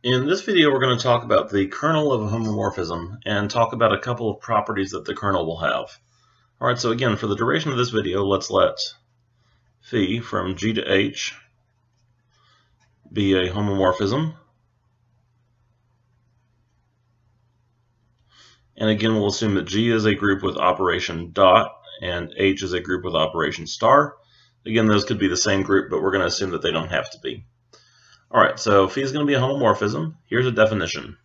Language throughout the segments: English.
In this video, we're going to talk about the kernel of a homomorphism and talk about a couple of properties that the kernel will have. Alright, so again, for the duration of this video, let's let phi from G to H be a homomorphism. And again, we'll assume that G is a group with operation dot and H is a group with operation star. Again, those could be the same group, but we're going to assume that they don't have to be. Alright, so phi is going to be a homomorphism. Here's a definition.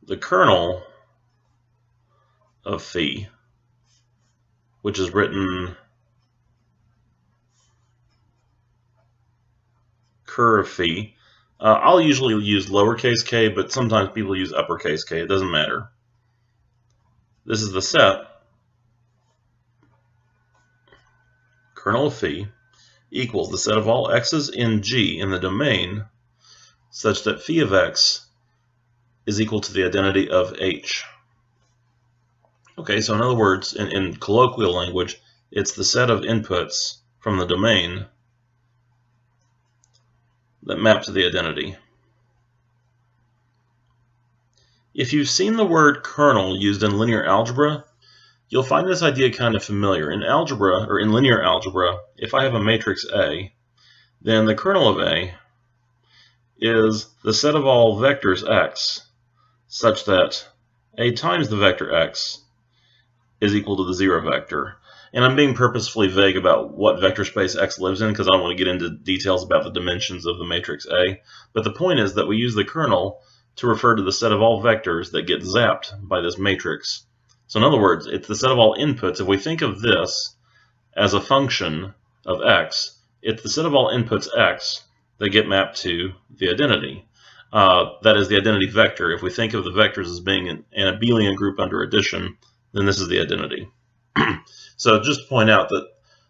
The kernel of phi, which is written ker of phi. I'll usually use lowercase k, but sometimes people use uppercase k. It doesn't matter. This is the set kernel of phi equals the set of all x's in G in the domain such that phi of x is equal to the identity of H. Okay, so in other words, in colloquial language, it's the set of inputs from the domain that map to the identity. If you've seen the word kernel used in linear algebra, you'll find this idea kind of familiar. In algebra, or in linear algebra, if I have a matrix A, then the kernel of A is the set of all vectors x such that A times the vector x is equal to the zero vector. And I'm being purposefully vague about what vector space X lives in because I don't want to get into details about the dimensions of the matrix A. But the point is that we use the kernel to refer to the set of all vectors that get zapped by this matrix. So in other words, it's the set of all inputs. If we think of this as a function of X, it's the set of all inputs X that get mapped to the identity. That is the identity vector. If we think of the vectors as being an abelian group under addition, then this is the identity. So just to point out that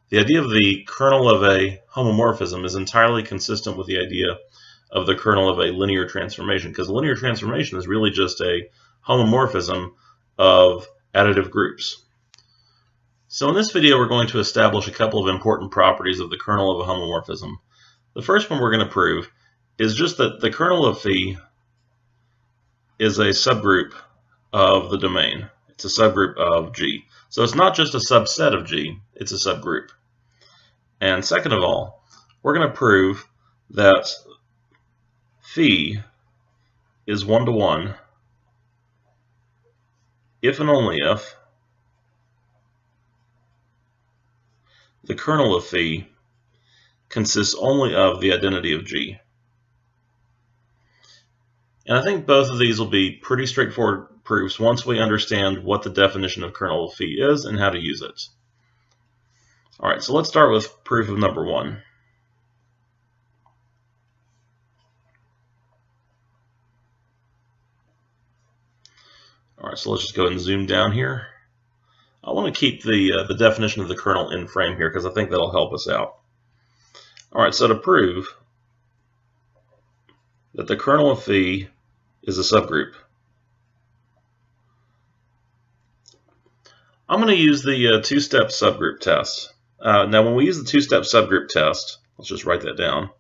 the idea of the kernel of a homomorphism is entirely consistent with the idea of the kernel of a linear transformation, because a linear transformation is really just a homomorphism of additive groups. So in this video, we're going to establish a couple of important properties of the kernel of a homomorphism. The first one we're going to prove is just that the kernel of phi is a subgroup of the domain. It's a subgroup of G. So it's not just a subset of G, it's a subgroup. And second of all, we're going to prove that phi is one-to-one if and only if the kernel of phi consists only of the identity of G. And I think both of these will be pretty straightforward proofs once we understand what the definition of kernel of phi is and how to use it. Alright, so let's start with proof of number one. Alright, so let's just go ahead and zoom down here. I want to keep the definition of the kernel in frame here because I think that'll help us out. Alright, so to prove that the kernel of phi is a subgroup, I'm going to use the two-step subgroup test. Now, when we use the two-step subgroup test, let's just write that down.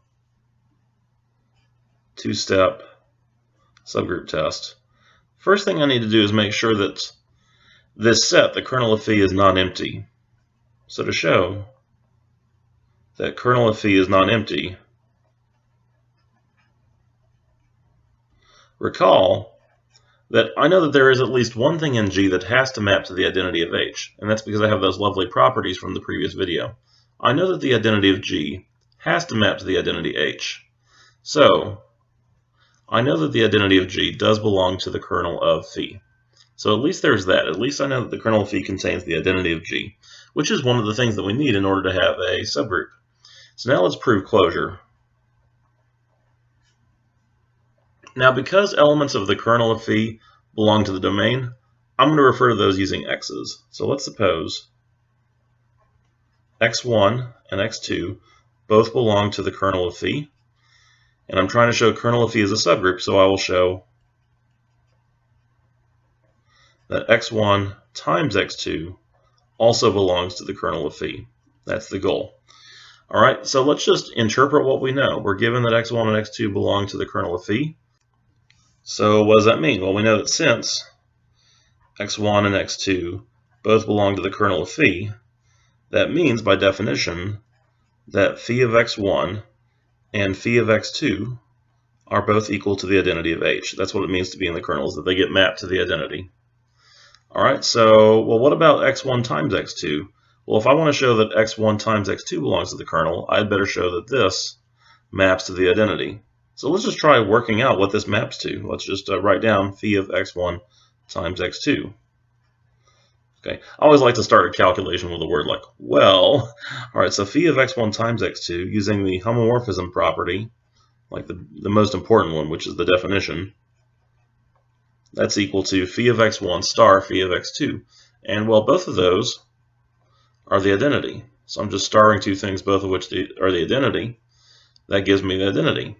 Two-step subgroup test. First thing I need to do is make sure that this set, the kernel of phi, is non-empty. So to show that kernel of phi is non-empty, recall that I know that there is at least one thing in G that has to map to the identity of H, and that's because I have those lovely properties from the previous video. I know that the identity of G has to map to the identity H. So I know that the identity of G does belong to the kernel of phi. So at least there's that. At least I know that the kernel of phi contains the identity of G, which is one of the things that we need in order to have a subgroup. So now let's prove closure. Now, because elements of the kernel of phi belong to the domain, I'm going to refer to those using x's. So let's suppose x1 and x2 both belong to the kernel of phi. And I'm trying to show kernel of phi is a subgroup, so I will show that x1 times x2 also belongs to the kernel of phi. That's the goal. All right, so let's just interpret what we know. We're given that x1 and x2 belong to the kernel of phi. So what does that mean? Well, we know that since x1 and x2 both belong to the kernel of phi, that means by definition that phi of x1 and phi of x2 are both equal to the identity of h. That's what it means to be in the kernels, that they get mapped to the identity. All right, so, well, what about x1 times x2? Well, if I want to show that x1 times x2 belongs to the kernel, I'd better show that this maps to the identity. So let's just try working out what this maps to. Let's just write down phi of x1 times x2. Okay, I always like to start a calculation with a word like well. All right, so phi of x1 times x2 using the homomorphism property, like the most important one, which is the definition, that's equal to phi of x1 star phi of x2. And well, both of those are the identity. So I'm just starring two things, both of which are the identity. That gives me the identity.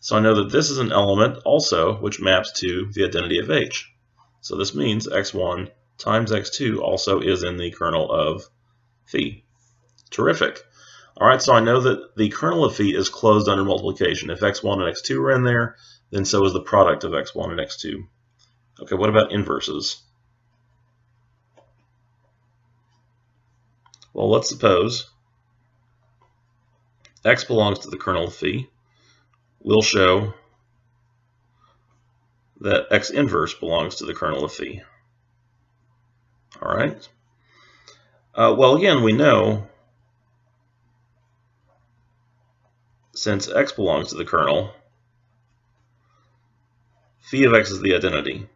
So I know that this is an element also which maps to the identity of h. So this means x1 times x2 also is in the kernel of phi. Terrific. All right, so I know that the kernel of phi is closed under multiplication. If x1 and x2 are in there, then so is the product of x1 and x2. Okay, what about inverses? Well, let's suppose x belongs to the kernel of phi. We'll show that x inverse belongs to the kernel of phi. All right. Well, again, we know since x belongs to the kernel, phi of x is the identity.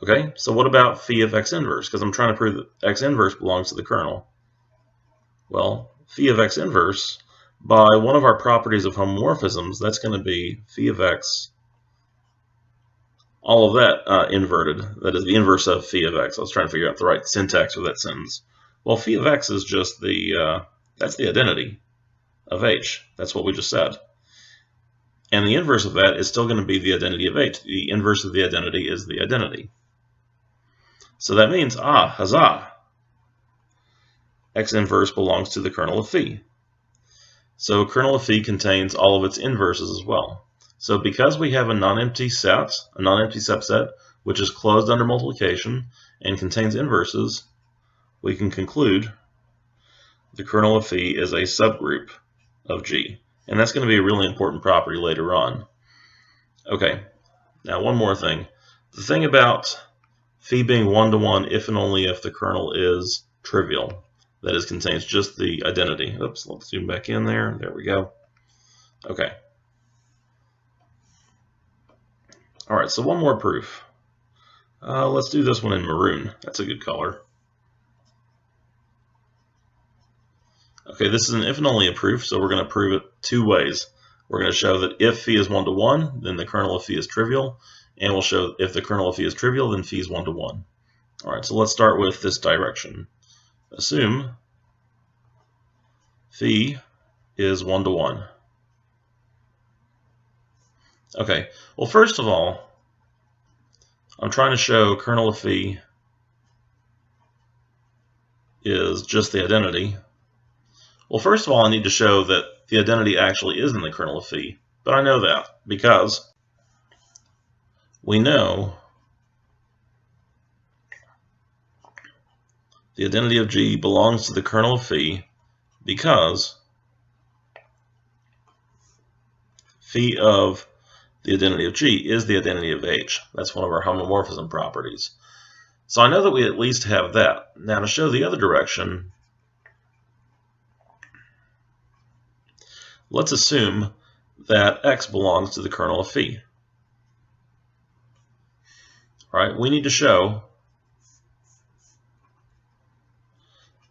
Okay, so what about phi of x inverse? Because I'm trying to prove that x inverse belongs to the kernel. Well, phi of x inverse, by one of our properties of homomorphisms, that's going to be phi of x, all of that inverted. That is the inverse of phi of x. I was trying to figure out the right syntax for that sentence. Well, phi of x is just that's the identity of h. That's what we just said. And the inverse of that is still going to be the identity of h. The inverse of the identity is the identity. So that means, huzzah, x inverse belongs to the kernel of phi. So kernel of phi contains all of its inverses as well. So because we have a non-empty subset, which is closed under multiplication and contains inverses, we can conclude the kernel of phi is a subgroup of G. And that's going to be a really important property later on. Okay, now one more thing. The thing about phi being one-to-one if and only if the kernel is trivial, that is, contains just the identity. Oops, let's zoom back in there. There we go. Okay. All right, so one more proof. Let's do this one in maroon. That's a good color. Okay, this is an if and only a proof, so we're going to prove it two ways. We're going to show that if phi is one-to-one, then the kernel of phi is trivial, and we'll show if the kernel of phi is trivial, then phi is one-to-one. All right, so let's start with this direction. Assume phi is one-to-one. Okay, well, first of all, I'm trying to show kernel of phi is just the identity. Well, first of all, I need to show that the identity actually is in the kernel of phi. But I know that because we know the identity of G belongs to the kernel of phi because phi of the identity of G is the identity of H. That's one of our homomorphism properties. So I know that we at least have that. Now to show the other direction, let's assume that X belongs to the kernel of phi. All right, we need to show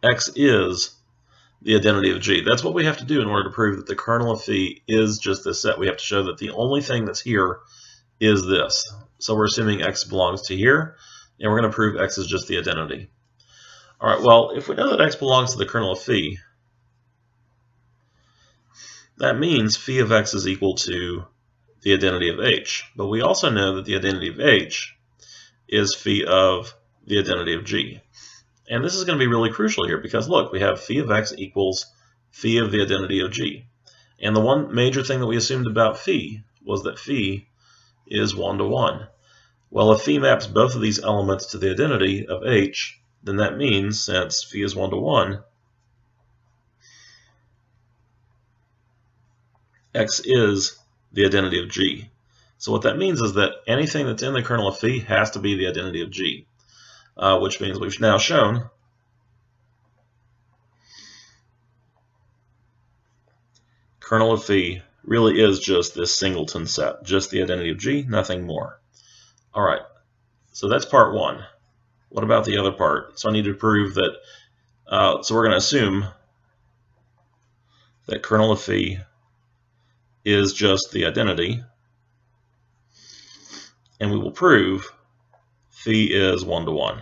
X is the identity of G. That's what we have to do in order to prove that the kernel of phi is just this set. We have to show that the only thing that's here is this. So we're assuming X belongs to here, and we're going to prove X is just the identity. All right, well, if we know that X belongs to the kernel of phi, that means phi of X is equal to the identity of H. But we also know that the identity of H is phi of the identity of G. And this is going to be really crucial here because look, we have phi of x equals phi of the identity of g. And the one major thing that we assumed about phi was that phi is 1 to 1. Well, if phi maps both of these elements to the identity of h, then that means, since phi is 1 to 1, x is the identity of g. So what that means is that anything that's in the kernel of phi has to be the identity of g, which means we've now shown kernel of phi really is just this singleton set, just the identity of g, nothing more. All right, so that's part one. What about the other part? So I need to prove that, so we're going to assume that kernel of phi is just the identity, and we will prove phi is 1 to 1.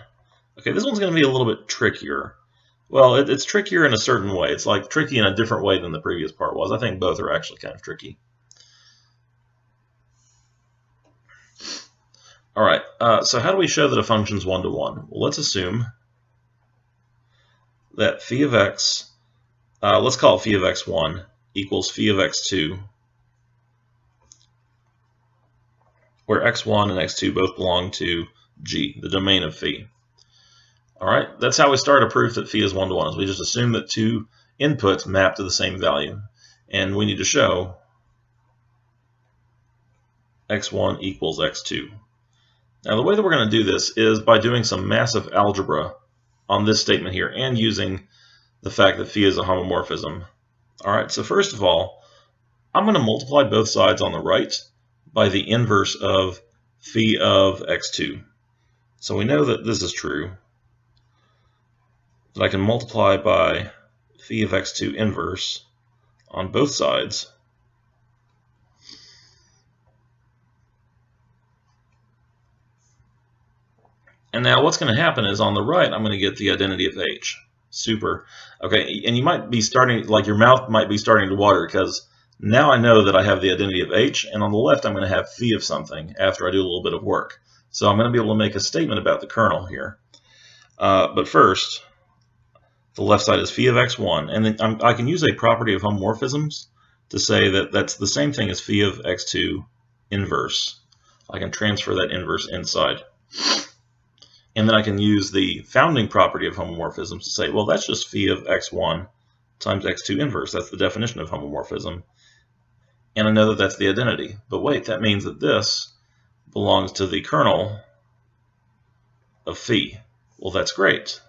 Okay, this one's going to be a little bit trickier. Well, it's trickier in a certain way. It's like tricky in a different way than the previous part was. I think both are actually kind of tricky. All right, so how do we show that a function's 1 to 1? Well, let's assume that phi of x, let's call it phi of x1 equals phi of x2, where x1 and x2 both belong to g, the domain of phi. All right, that's how we start a proof that phi is 1 to 1, is we just assume that two inputs map to the same value. And we need to show x1 equals x2. Now, the way that we're going to do this is by doing some massive algebra on this statement here and using the fact that phi is a homomorphism. All right, so first of all, I'm going to multiply both sides on the right by the inverse of phi of x2. So we know that this is true, that I can multiply by phi of x2 inverse on both sides. And now what's going to happen is on the right, I'm going to get the identity of h. Super. Okay, and you might be starting, like your mouth might be starting to water because now I know that I have the identity of h, and on the left I'm going to have phi of something after I do a little bit of work. So I'm going to be able to make a statement about the kernel here. But first, the left side is phi of x1, and then I can use a property of homomorphisms to say that that's the same thing as phi of x2 inverse. I can transfer that inverse inside. And then I can use the founding property of homomorphisms to say, well, that's just phi of x1 times x2 inverse. That's the definition of homomorphism. And I know that that's the identity. But wait, that means that this belongs to the kernel of phi. Well, that's great.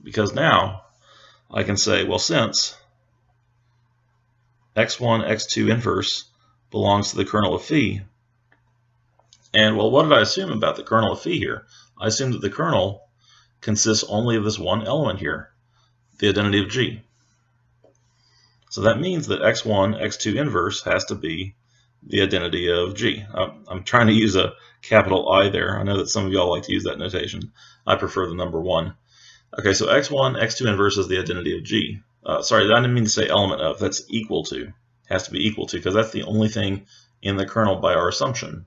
Because now I can say, well, since x1, x2 inverse belongs to the kernel of phi, and well, what did I assume about the kernel of phi here? I assumed that the kernel consists only of this one element here, the identity of g. So that means that x1, x2 inverse has to be the identity of g. I'm trying to use a capital I there. I know that some of y'all like to use that notation. I prefer the number 1. Okay, so x1, x2 inverse is the identity of g. Sorry, I didn't mean to say element of. That's equal to. Has to be equal to, because that's the only thing in the kernel by our assumption.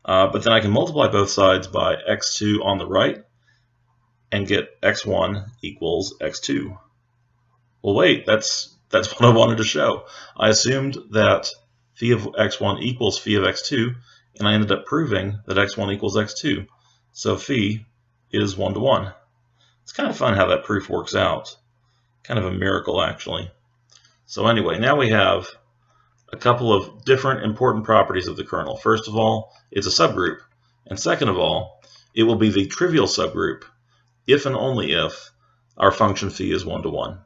But then I can multiply both sides by x2 on the right and get x1 equals x2. Well, wait, that's what I wanted to show. I assumed that phi of x1 equals phi of x2, and I ended up proving that x1 equals x2. So phi is 1 to 1. It's kind of fun how that proof works out. Kind of a miracle, actually. So anyway, now we have a couple of different important properties of the kernel. First of all, it's a subgroup. And second of all, it will be the trivial subgroup if and only if our function phi is 1 to 1.